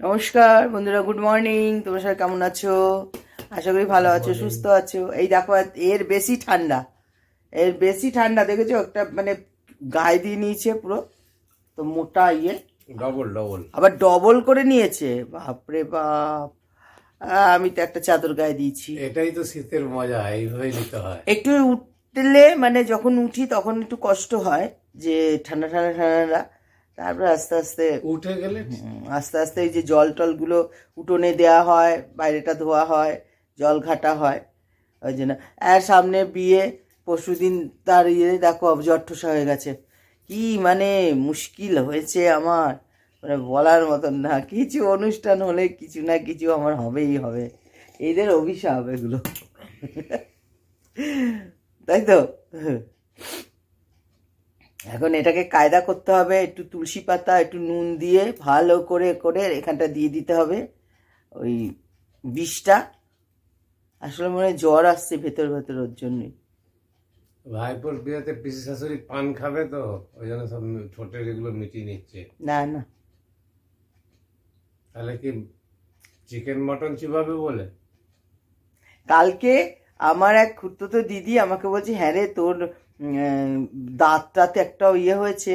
নমস্কার বন্ধুরা, good morning. তোমরা সবাই কেমন আছো? আশা করি ভালো আছো, সুস্থ আছো। এই দেখো, এর বেশি ঠান্ডা দেখেছো? একটা মানে গায়ে দিয়ে নিয়েছে পুরো, তো মোটা ইয়ে আবার ডবল করে নিয়েছে। বাপরে বাপ! আমি তো একটা চাদর গায়ে দিয়েছি। এটাই তো শীতের মজা, এইভাবে নিতে হয়। একটু উঠলে মানে যখন উঠি তখন একটু কষ্ট হয় যে ঠান্ডা ঠান্ডা ঠান্ডা, তারপরে আস্তে আস্তে উঠে গেলে আস্তে আস্তে এই যে জল টলগুলো উঠোনে দেওয়া হয়, বাইরেটা ধোয়া হয়, জল ঘাটা হয়, ওই জন্য। আর সামনে বিয়ে, পরশুদিন তার ইয়ে দেখো জট্ঠসা হয়ে গেছে। কি মানে মুশকিল হয়েছে আমার, মানে বলার মতন না। কিছু অনুষ্ঠান হলে কিছু না কিছু আমার হবেই হবে, এদের অভিশাপ এগুলো। তাই তো। এখন এটাকে কায়দা করতে হবে, একটু তুলসী পাতা একটু নুন দিয়ে ভালো করে করে এখানটা দিয়ে দিতে হবে ওই বিষটা। আসলে মনে হয় জ্বর আসছে ভেতর ভেতর, ওর জন্যই। ভাইপোর বিয়েতে পিসি শাশুড়ি পান খাবে, তো ওই জন্য সব ঠোঁটের এগুলো মিটিয়ে নিচ্ছে। না না, তাহলে কি চিকেন মটন চিবাবে বলে? কালকে আমার এক খুড়তুতো দিদি আমাকে বলছে, হ্যাঁ রে তোর দাঁতটাতে একটা ইয়ে হয়েছে,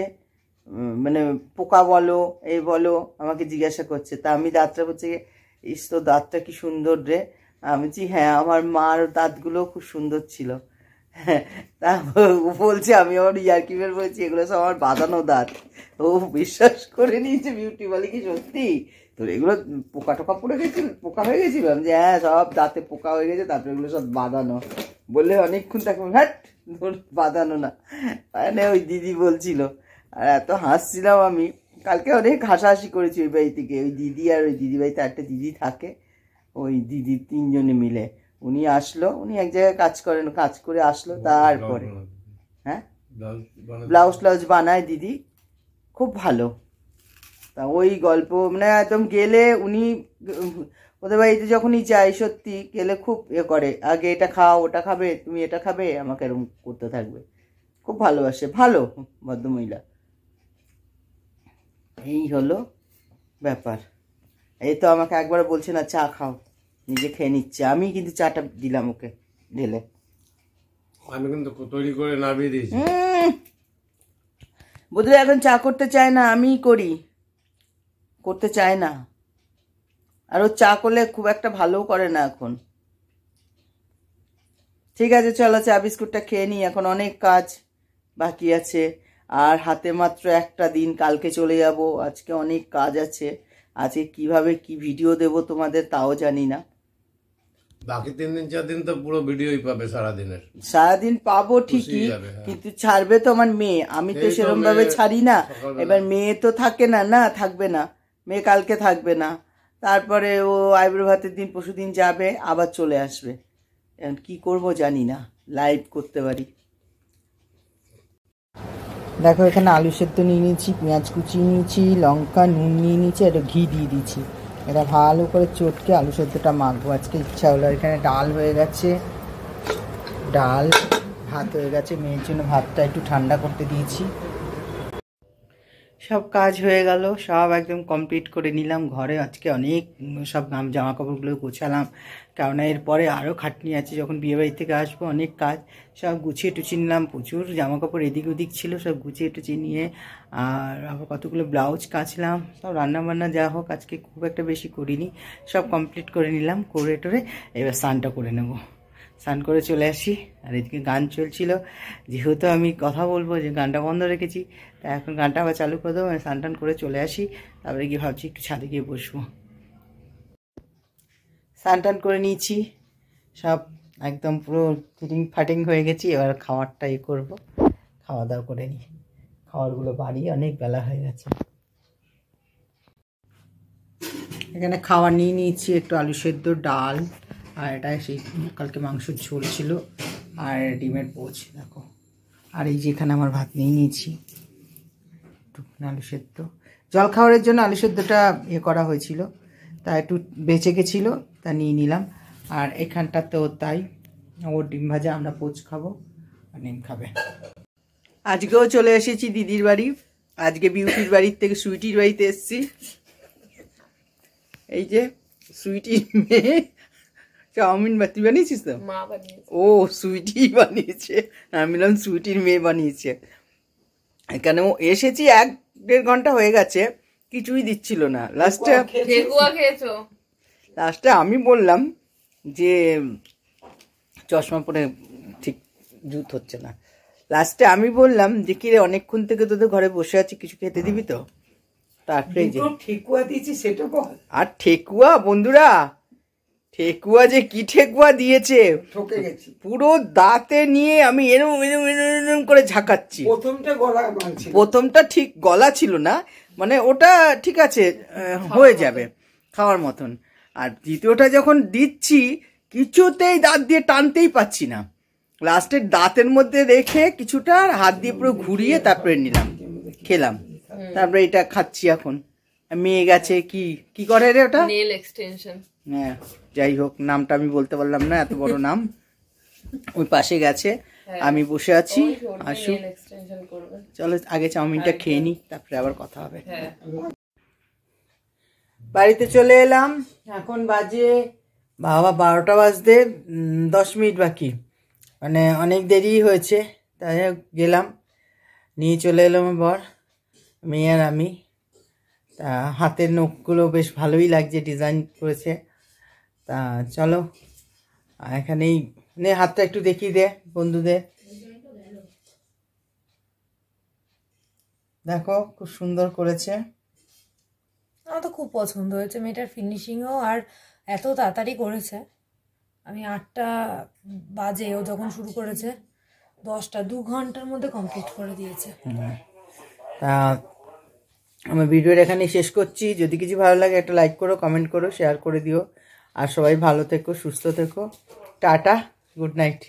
মানে পোকা বলো এই বলো, আমাকে জিজ্ঞাসা করছে। তা আমি দাঁতটা বলছি, ইস তো দাঁতটা কি সুন্দর রে। আমি বলছি হ্যাঁ, আমার মার দাঁতগুলো খুব সুন্দর ছিল। তা বলছে, আমি আমার ইয়ার্কি বের বলছি, এগুলো সব আমার বাঁধানো দাঁত। ও বিশ্বাস করে নিয়েছে, বিউটি বলে কি সত্যি তোর এগুলো পোকা টোকা পড়ে গেছিল, পোকা হয়ে গেছিল? আমি যে হ্যাঁ, সব দাঁতে পোকা হয়ে গেছে, তারপরে এগুলো সব বাঁধানো। বললে অনেকক্ষণ তাকে হ্যাট বাঁধানো না, মানে ওই দিদি বলছিল। আর এত হাসছিলাম আমি, কালকে অনেক হাসাহাসি করেছি ওই বাড়ি থেকে। ওই দিদি আর ওই দিদি বাড়িতে একটা দিদি থাকে, ওই দিদি তিনজনে মিলে। উনি আসলো, উনি এক জায়গায় কাজ করেন, কাজ করে আসলো, তারপরে হ্যাঁ ব্লাউজ ট্লাউজ বানায় দিদি, খুব ভালো। তা ওই গল্প মানে একদম গেলে উনি ওদের বাড়িতে যখনই যাই, সত্যি গেলে খুব ইয়ে করে, আগে এটা খাও, ওটা খাবে, তুমি এটা খাবে, আমাকে এরকম করতে থাকবে। খুব ভালোবাসে, ভালো ভদ্রমহিলা। এই হলো ব্যাপার। এই তো আমাকে একবার বলছে না চা খাও, নিজে খেয়ে নিচ্ছে। আমি কিন্তু চাটা দিলাম ওকে ঢেলে। আমি কিন্তু তৈরি করে নামিয়ে দিয়েছি। বোধহয় এখন চা করতে চায় না, আমিই করি, করতে চায় না। আর ও চা করলে খুব একটা ভালোও করে না এখন। ঠিক আছে, চলো চা বিস্কুটটা খেয়ে নিই, এখন অনেক কাজ বাকি আছে। আর হাতে মাত্র একটা দিন, কালকে চলে যাব। আজকে অনেক কাজ আছে। আজকে কিভাবে কি ভিডিও দেব তোমাদের তাও জানি না। বাকি 3 দিন 4 দিন তো পুরো ভিডিওই পাবে সারাদিনের। সারাদিন পাবো ঠিকই, কিন্তু ছাড়বে তো আমার মেয়ে, আমি তো সেরকম ভাবে ছাড়ি না। এবার মেয়ে তো থাকে না, না থাকবে না, মেয়ে কালকে থাকবে না, তারপরে ও আইব্রো ভাতের দিন পরশুদিন যাবে, আবার চলে আসবে। এখন কি করব জানি না, লাইভ করতে পারি। দেখো এখানে আলু সেদ্ধ নিয়ে নিয়েছি, পেঁয়াজ কুচি নিয়েছি, লঙ্কা নুন নিয়ে নিয়েছি, এটা ঘি দিয়ে দিয়েছি। এটা ভালো করে চটকে আলু সেদ্ধটা মাখবো। আজকে ইচ্ছা হলো। এখানে ডাল হয়ে গেছে, ডাল ভাত হয়ে গেছে, মেয়ের জন্য ভাতটা একটু ঠান্ডা করতে দিয়েছি। সব কাজ হয়ে গেল, সব একদম কমপ্লিট করে নিলাম। ঘরে আজকে অনেক সব জামা কাপড়গুলো গোছালাম, কেননা এরপরে আরও খাটনি আছে, যখন বিয়েবাড়ি থেকে আসবো অনেক কাজ। সব গুছিয়ে টুচিয়ে নিলাম, প্রচুর জামা কাপড় এদিক ওদিক ছিল, সব গুছিয়ে টুচিয়ে নিয়ে আর আবার কতগুলো ব্লাউজ কাচলাম। সব রান্নাবান্না যা হোক আজকে খুব একটা বেশি করিনি, সব কমপ্লিট করে নিলাম। করে টোরে এবার স্নানটা করে নেব। স্নান করে চলে আসি। আর এদিকে গান চলছিল, যেহেতু আমি কথা বলবো যে গানটা বন্ধ রেখেছি, তা এখন গানটা আবার চালু করে দেবো। আমি স্নান টান করে চলে আসি, তারপরে গিয়ে ভাবছি একটু ছাদে গিয়ে বসবো। স্নান টান করে নিয়েছি, সব একদম পুরো ফিটিং ফাটিং হয়ে গেছি। এবার খাওয়ারটা করবো, খাওয়া দাওয়া করে নিই। খাওয়ারগুলো বাড়ি, অনেক বেলা হয়ে গেছে। এখানে খাওয়ার নিয়ে নিয়েছি, একটু আলু সেদ্ধ, ডাল, আর এটা সেই কালকে মাংসের ঝোল ছিল, আর ডিমের পোচ দেখো। আর এই যে এখানে আমার ভাত নিয়ে নিয়েছি, একটু আলু সেদ্ধ। জল খাওয়ারের জন্য আলু সেদ্ধটা করা হয়েছিল, তা একটু বেঁচে গেছিলো, তা নিয়ে নিলাম। আর এখানটাতেও তাই, ওর ডিম ভাজা, আমরা পোচ খাবো আর ডিম খাবে। আজকেও চলে এসেছি দিদির বাড়ি। আজকে বিউটির বাড়ির থেকে সুইটির বাড়িতে এসেছি। এই যে সুইটির মেয়ে চাউমিন তুই বানিয়েছিস তো? মা বানিয়েছে। ও সুইটি বানিয়েছে, আমি বললাম সুইটির মেয়ে বানিয়েছে। এখানে এসেছি 1-1.5 ঘন্টা হয়ে গেছে, কিছুই দিচ্ছিল না। লাস্টে আমি বললাম যে চশমা পরে ঠিক জুত হচ্ছে না, লাস্টে আমি বললাম যে কিরে অনেকক্ষণ থেকে তোদের ঘরে বসে আছি, কিছু খেতে দিবি তো? তারপরে যে ঠেকুয়া দিয়েছি সেটা বল। আর ঠেকুয়া বন্ধুরা, ঠেকুয়া যে কি ঠেকুয়া দিয়েছে, ঠকে গেছি পুরো দাঁতে নিয়ে আমি এরম এরম এরম এরম করে ঝাঁকাচ্ছি। প্রথমটা গলা মানছি, প্রথমটা ঠিক গলা ছিল না, মানে ওটা ঠিক আছে হয়ে যাবে খাওয়ার মতন, আর দ্বিতীয়টা যখন দিচ্ছি কিছুতেই দাঁত দিয়ে টানতেই পাচ্ছি না, লাস্টের দাঁতের মধ্যে রেখে কিছুটা আর হাত দিয়ে পুরো ঘুরিয়ে তারপরে নিলাম, খেলাম, তারপরে এটা খাচ্ছি এখন। মেয়ে গেছে কি কি করে রে ওটা? Nail extension. হ্যাঁ যাই হোক, নামটা আমি বলতে পারলাম না, এত বড় নাম। ওই পাশে গেছে, আমি বসে আছি, আসুক। চলো আগে চাউমিনটা খেয়ে নি, তারপরে আবার কথা হবে। বাড়িতে চলে এলাম, এখন বাজে বাবা 12টা বাজতে 10 মিনিট বাকি, মানে অনেক দেরি হয়েছে। তাই গেলাম, নিয়ে চলে এলাম বর, মেয়ে আর আমি। তা হাতের নখগুলো বেশ ভালোই লাগছে, ডিজাইন করেছে। তা চলো এখানেই নে, হাতটা একটু দেখিয়ে দে বন্ধুদের। দেখো খুব সুন্দর করেছে, আমার তো খুব পছন্দ হয়েছে মেয়েটার ফিনিশিংও, আর এত তাড়াতাড়ি করেছে। আমি 8টা বাজে ও যখন শুরু করেছে 10টা 2 ঘন্টার মধ্যে কমপ্লিট করে দিয়েছে। তা আমি ভিডিওটা এখানে শেষ করছি। যদি কিছু ভালো লাগে একটা লাইক করো, কমেন্ট করো, শেয়ার করে দিও, আর সবাই ভালো থেকো, সুস্থ থেকো। Tata, good night.